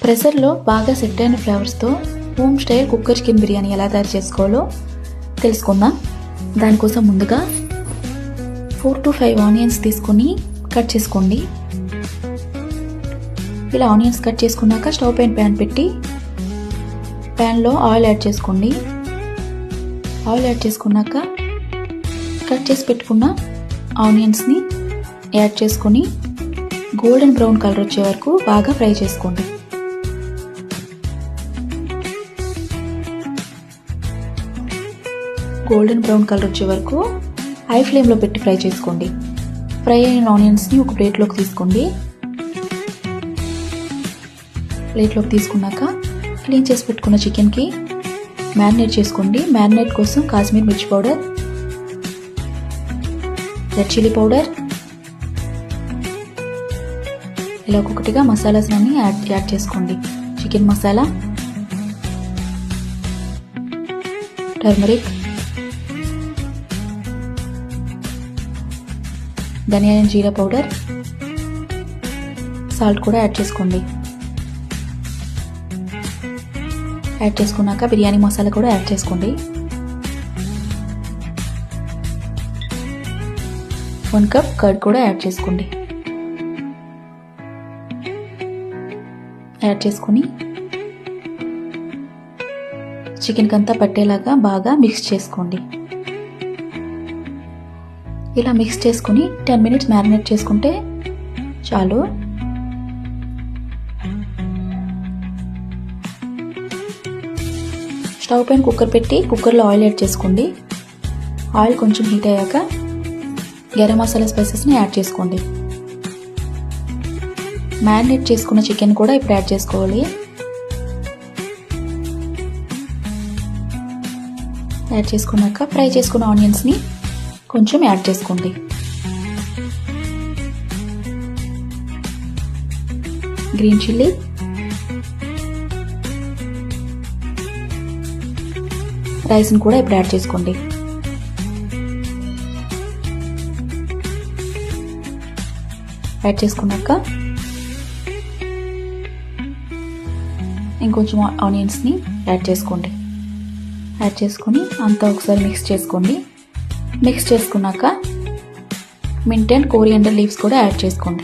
ప్రెషర్లో బాగా సెట్ అయిన ఫ్లేవర్స్తో home style cooker chicken biryani ఎలా తయారు చేసుకోవాలో తెలుసుకుందాం. దానికోసం ముందుగా 4 to 5 ఆనియన్స్ తీసుకొని కట్ చేసుకోండి. ఇలా ఆనియన్స్ కట్ చేసుకున్నాక స్టవ్ పైన ప్యాన్ పెట్టి ప్యాన్లో ఆయిల్ యాడ్ చేసుకోండి. ఆయిల్ యాడ్ చేసుకున్నాక కట్ చేసి పెట్టుకున్న ఆనియన్స్ని యాడ్ చేసుకొని గోల్డెన్ బ్రౌన్ కలర్ వచ్చే వరకు బాగా ఫ్రై చేసుకోండి. గోల్డెన్ బ్రౌన్ కలర్ వచ్చే వరకు హై ఫ్లేమ్లో పెట్టి ఫ్రై చేసుకోండి. ఫ్రై అయిన ఆనియన్స్ని ఒక ప్లేట్లోకి తీసుకోండి. ప్లేట్లోకి తీసుకున్నాక క్లీన్ చేసి పెట్టుకున్న చికెన్కి మ్యారినేట్ చేసుకోండి. మ్యారినేట్ కోసం కాశ్మీర్ మిర్చి పౌడర్, రెడ్ చిల్లీ పౌడర్, ఇలా ఒక్కొక్కటిగా మసాలాస్ అన్ని యాడ్ చేసుకోండి. చికెన్ మసాలా, టర్మరిక్, ధనియా అండ్ జీరా పౌడర్, సాల్ట్ కూడా యాడ్ చేసుకోండి. యాడ్ చేసుకున్నాక బిర్యానీ మసాలా కూడా యాడ్ చేసుకోండి. 1 కప్ కర్డ్ కూడా యాడ్ చేసుకోండి. యాడ్ చేసుకొని చికెన్కి అంతా పట్టేలాగా బాగా మిక్స్ చేసుకోండి. ఇలా మిక్స్ చేసుకుని 10 minutes మ్యారినేట్ చేసుకుంటే చాలు. స్టవ్ పైన కుక్కర్ పెట్టి కుక్కర్లో ఆయిల్ యాడ్ చేసుకోండి. ఆయిల్ కొంచెం హీట్ అయ్యాక గరం మసాలా స్పైసెస్ని యాడ్ చేసుకోండి. మ్యారినేట్ చేసుకున్న చికెన్ కూడా ఇప్పుడు యాడ్ చేసుకోవాలి. యాడ్ చేసుకున్నాక ఫ్రై చేసుకున్న ఆనియన్స్ని కొంచెం యాడ్ చేసుకోండి. గ్రీన్ చిల్లీ, రైస్ని కూడా ఇప్పుడు యాడ్ చేసుకోండి. యాడ్ చేసుకున్నాక ఇంకొంచెం ఆనియన్స్ని యాడ్ చేసుకోండి. యాడ్ చేసుకొని అంతా ఒకసారి మిక్స్ చేసుకోండి. మిక్స్ చేసుకున్నాక మింట్ అండ్ కోరియండర్ లీవ్స్ కూడా యాడ్ చేసుకోండి.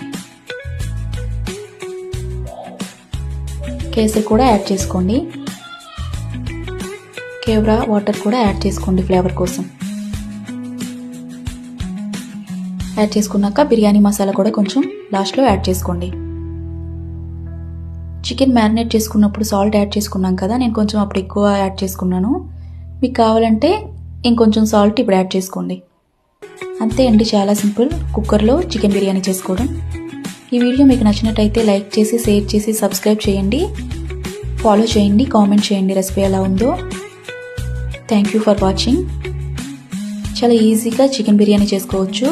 కేసరి కూడా యాడ్ చేసుకోండి. కేవ్రా వాటర్ కూడా యాడ్ చేసుకోండి ఫ్లేవర్ కోసం. యాడ్ చేసుకున్నాక బిర్యానీ మసాలా కూడా కొంచెం లాస్ట్లో యాడ్ చేసుకోండి. చికెన్ మ్యారినేట్ చేసుకున్నప్పుడు సాల్ట్ యాడ్ చేసుకున్నాం కదా, నేను కొంచెం అప్పుడు ఎక్కువ యాడ్ చేసుకున్నాను. మీకు కావాలంటే ఇంకొంచెం సాల్ట్ ఇప్పుడు యాడ్ చేసుకోండి. అంతే అండి, చాలా సింపుల్ కుక్కర్లో చికెన్ బిర్యానీ చేసుకోవడం. ఈ వీడియో మీకు నచ్చినట్టయితే లైక్ చేసి, షేర్ చేసి, సబ్స్క్రైబ్ చేయండి, ఫాలో చేయండి, కామెంట్ చేయండి రెసిపీ ఎలా ఉందో. Thank you for watching. చాలా ఈజీగా చికెన్ బిర్యానీ చేసుకోవచ్చు.